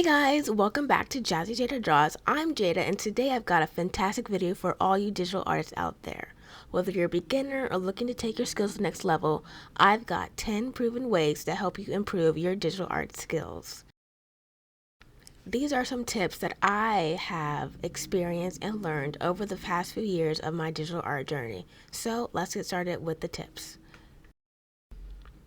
Guys, welcome back to Jazzy Jada Draws. I'm Jada and today I've got a fantastic video for all you digital artists out there. Whether you're a beginner or looking to take your skills to the next level, I've got 10 proven ways to help you improve your digital art skills. These are some tips that I have experienced and learned over the past few years of my digital art journey. So let's get started with the tips.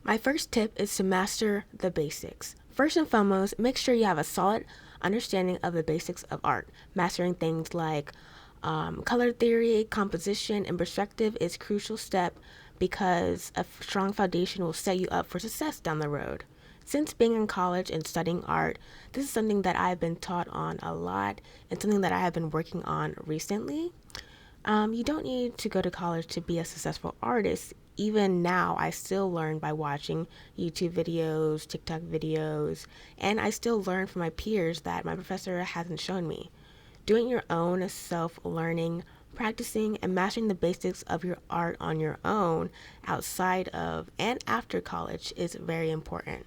My first tip is to master the basics. First and foremost, make sure you have a solid understanding of the basics of art. Mastering things like color theory, composition, and perspective is a crucial step because a strong foundation will set you up for success down the road. Since being in college and studying art, this is something that I've been taught on a lot and something that I have been working on recently. You don't need to go to college to be a successful artist. Even now, I still learn by watching YouTube videos, TikTok videos, and I still learn from my peers that my professor hasn't shown me. Doing your own self-learning, practicing, and mastering the basics of your art on your own outside of and after college is very important.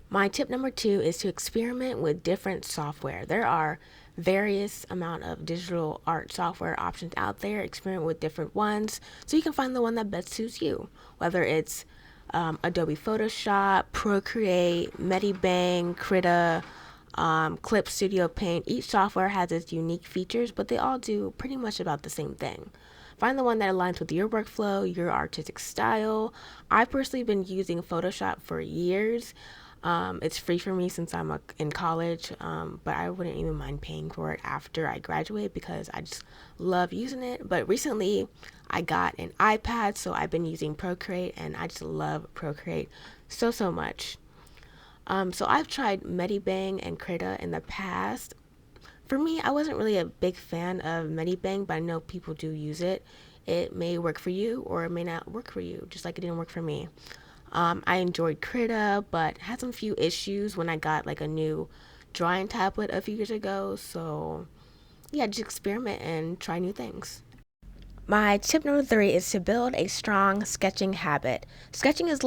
My tip number 2 is to experiment with different software. There are various amount of digital art software options out there. Experiment with different ones so you can find the one that best suits you. Whether it's Adobe Photoshop, Procreate, Medibang, Krita, Clip Studio Paint. Each software has its unique features, but they all do pretty much about the same thing. Find the one that aligns with your workflow, your artistic style. I've personally been using Photoshop for years. It's free for me since I'm in college, but I wouldn't even mind paying for it after I graduate because I just love using it. But recently I got an iPad, so I've been using Procreate and I just love Procreate so much. So I've tried Medibang and Krita in the past. For me, I wasn't really a big fan of Medibang, but I know people do use it. It may work for you or it may not work for you, just like it didn't work for me. I enjoyed Krita, but had some few issues when I got like a new drawing tablet a few years ago. So yeah, just experiment and try new things. My tip number 3 is to build a strong sketching habit. Sketching is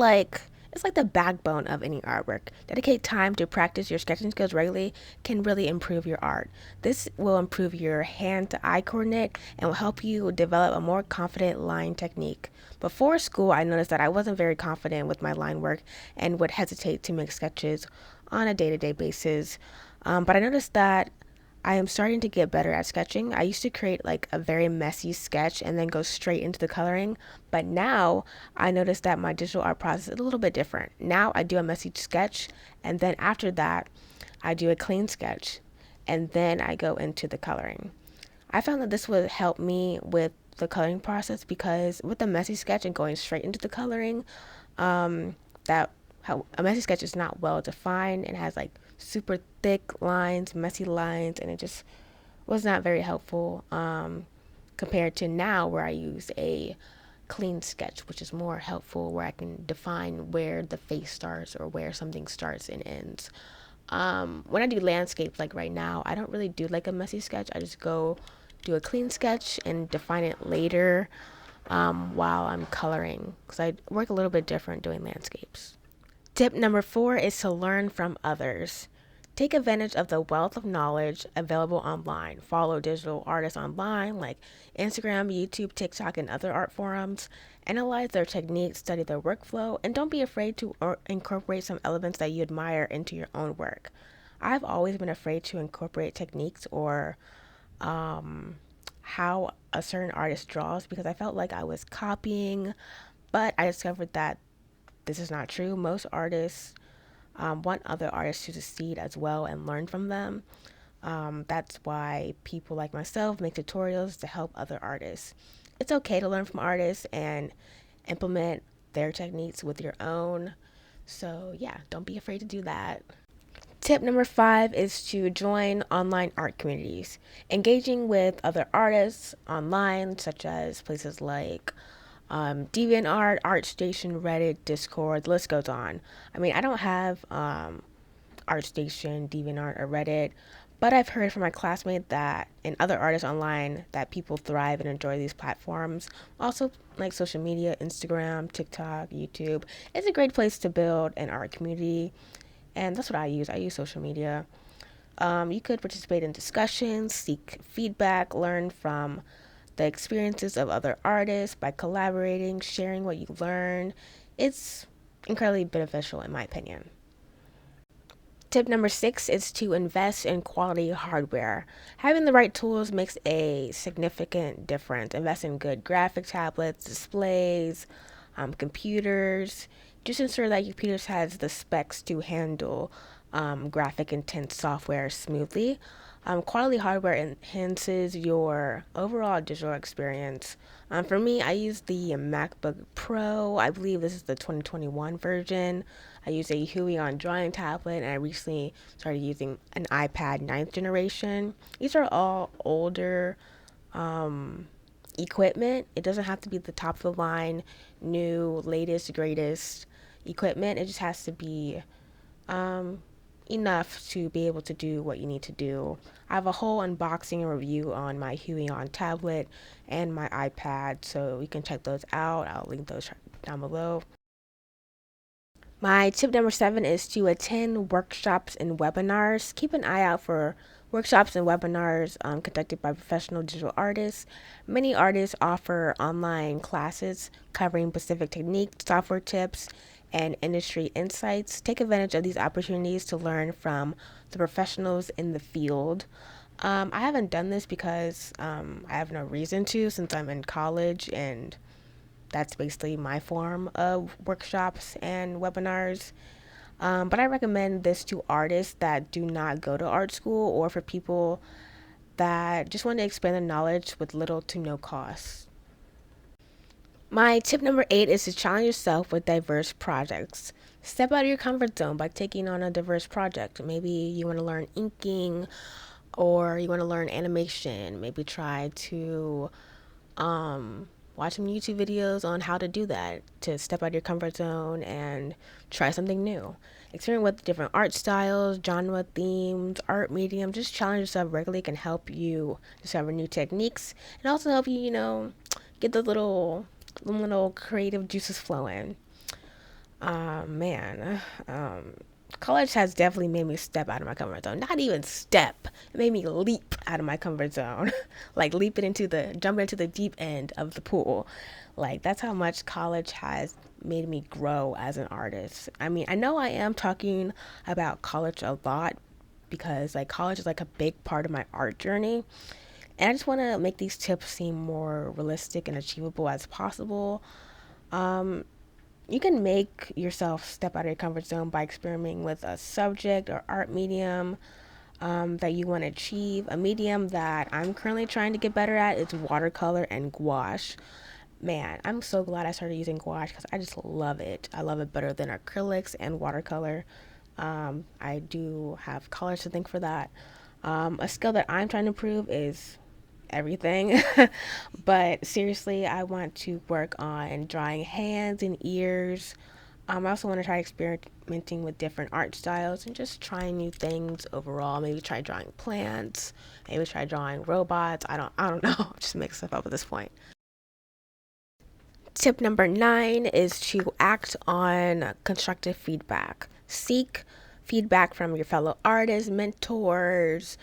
it's like the backbone of any artwork. Dedicate time to practice your sketching skills regularly can really improve your art. This will improve your hand-to-eye coordinate and will help you develop a more confident line technique. Before school, I noticed that I wasn't very confident with my line work and would hesitate to make sketches on a day-to-day basis. But I noticed that I am starting to get better at sketching. I used to create like a very messy sketch and then go straight into the coloring, but now I notice that my digital art process is a little bit different. Now I do a messy sketch and then after that I do a clean sketch and then I go into the coloring. I found that this would help me with the coloring process because with the messy sketch and going straight into the coloring, that how a messy sketch is not well defined and has like super thick lines, messy lines, and it just was not very helpful compared to now where I use a clean sketch, which is more helpful where I can define where the face starts or where something starts and ends. When I do landscapes like right now, I don't really do like a messy sketch. I just go do a clean sketch and define it later while I'm coloring because I work a little bit different doing landscapes. Tip number 4 is to learn from others. Take advantage of the wealth of knowledge available online. Follow digital artists online like Instagram, YouTube, TikTok, and other art forums. Analyze their techniques, study their workflow, and don't be afraid to incorporate some elements that you admire into your own work. I've always been afraid to incorporate techniques or how a certain artist draws because I felt like I was copying, but I discovered that this is not true. Most artists want other artists to succeed as well and learn from them. That's why people like myself make tutorials to help other artists. It's okay to learn from artists and implement their techniques with your own. So yeah, don't be afraid to do that. Tip number 5 is to join online art communities. Engaging with other artists online, such as places like DeviantArt, ArtStation, Reddit, Discord, the list goes on. I mean, I don't have ArtStation, DeviantArt, or Reddit, but I've heard from my classmates that and other artists online that people thrive and enjoy these platforms. Also, like social media, Instagram, TikTok, YouTube. It's a great place to build an art community, and that's what I use. I use social media. You could participate in discussions, seek feedback, learn from the experiences of other artists by collaborating, sharing what you learn. It's incredibly beneficial, in my opinion. Tip number 6 is to invest in quality hardware. Having the right tools makes a significant difference. Invest in good graphic tablets, displays, computers. Just ensure that your computer has the specs to handle graphic intense software smoothly. Quality hardware enhances your overall digital experience. For me, I use the MacBook Pro. I believe this is the 2021 version. I use a Huion drawing tablet, and I recently started using an iPad ninth generation. These are all older equipment. It doesn't have to be the top of the line, new, latest, greatest equipment. It just has to be enough to be able to do what you need to do. I have a whole unboxing and review on my Huion tablet and my iPad, so you can check those out. I'll link those down below. My tip number 7 is to attend workshops and webinars. Keep an eye out for workshops and webinars conducted by professional digital artists. Many artists offer online classes covering specific techniques, software tips, and industry insights. Take advantage of these opportunities to learn from the professionals in the field. I haven't done this because I have no reason to, since I'm in college, and that's basically my form of workshops and webinars. But I recommend this to artists that do not go to art school, or for people that just want to expand their knowledge with little to no cost. My tip number 8 is to challenge yourself with diverse projects. Step out of your comfort zone by taking on a diverse project. Maybe you want to learn inking, or you want to learn animation. Maybe try to watch some YouTube videos on how to do that, to step out of your comfort zone and try something new. Experiment with different art styles, genre themes, art medium. Just challenge yourself regularly can help you discover new techniques, and also help you, get the little creative juices flowing. Man, college has definitely made me step out of my comfort zone. Not even step. It made me leap out of my comfort zone. Like jumping into the deep end of the pool. Like, that's how much college has made me grow as an artist. I mean, I know I am talking about college a lot because like college is like a big part of my art journey. And I just want to make these tips seem more realistic and achievable as possible. You can make yourself step out of your comfort zone by experimenting with a subject or art medium that you want to achieve. A medium that I'm currently trying to get better at is watercolor and gouache. Man, I'm so glad I started using gouache because I just love it. I love it better than acrylics and watercolor. I do have colors to thank for that. A skill that I'm trying to improve is everything. But seriously, I want to work on drawing hands and ears. I also want to try experimenting with different art styles and just trying new things overall. Maybe try drawing plants. Maybe try drawing robots. I don't know. Just make stuff up at this point. Tip number 9 is to act on constructive feedback. Seek feedback from your fellow artists, mentors,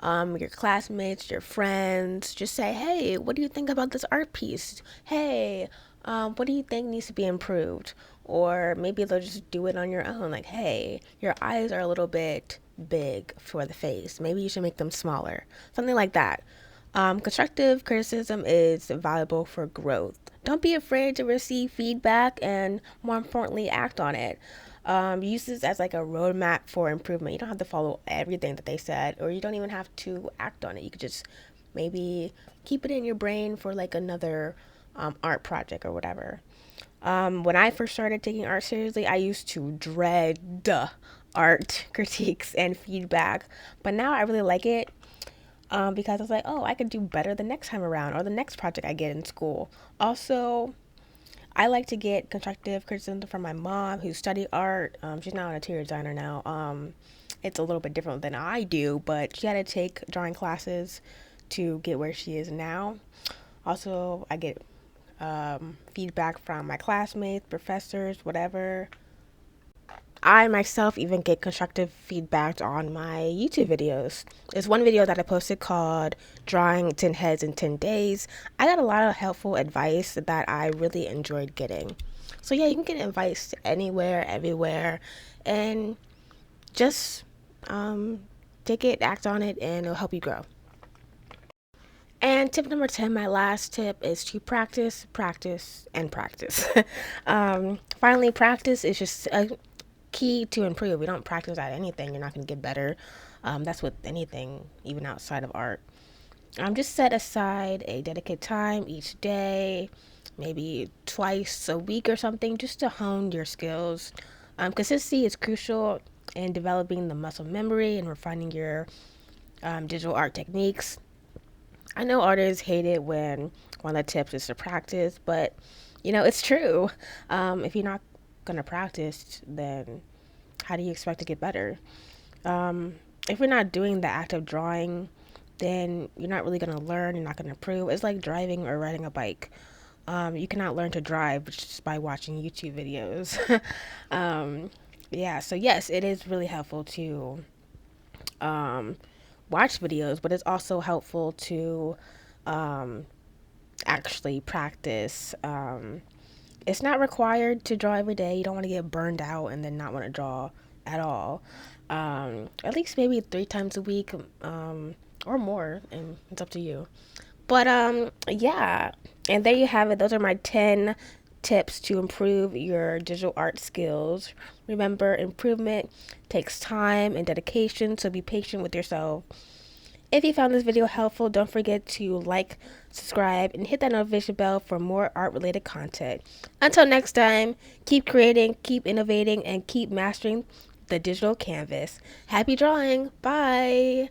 your classmates, your friends. Just say, hey, what do you think about this art piece? Hey, what do you think needs to be improved? Or maybe they'll just do it on your own. Like, hey, your eyes are a little bit big for the face. Maybe you should make them smaller. Something like that. Constructive criticism is valuable for growth. Don't be afraid to receive feedback, and more importantly, act on it. Use this as like a roadmap for improvement. You don't have to follow everything that they said, or you don't even have to act on it. You could just maybe keep it in your brain for like another art project or whatever. When I first started taking art seriously, I used to dread art critiques and feedback, but now I really like it. Because I was like, oh, I could do better the next time around, or the next project I get in school. Also, I like to get constructive criticism from my mom, who studied art. She's now an interior designer now. It's a little bit different than I do, but she had to take drawing classes to get where she is now. Also, I get feedback from my classmates, professors, whatever. I myself even get constructive feedback on my YouTube videos. There's one video that I posted called Drawing 10 Heads in 10 Days. I got a lot of helpful advice that I really enjoyed getting. So, yeah, you can get advice anywhere, everywhere, and just take it, act on it, and it'll help you grow. And tip number 10, my last tip, is to practice, practice, and practice. Finally, practice is just a key to improve. We don't practice at anything, you're not going to get better. That's with anything, even outside of art. Just set aside a dedicated time each day, maybe twice a week or something, just to hone your skills. Consistency is crucial in developing the muscle memory and refining your digital art techniques. I know artists hate it when one of the tips is to practice, but it's true. If you're not going to practice, then how do you expect to get better? If you're not doing the act of drawing, then you're not really going to learn. You're not going to improve. It's like driving or riding a bike. You cannot learn to drive just by watching YouTube videos. Yeah, so yes, it is really helpful to watch videos, but it's also helpful to actually practice. It's not required to draw every day. You don't want to get burned out and then not want to draw at all. At least maybe 3 times a week, or more, and it's up to you. But yeah, and there you have it. Those are my 10 tips to improve your digital art skills. Remember, improvement takes time and dedication, so be patient with yourself. If you found this video helpful, don't forget to like, subscribe, and hit that notification bell for more art related content. Until next time, keep creating, keep innovating, and keep mastering the digital canvas. Happy drawing! Bye!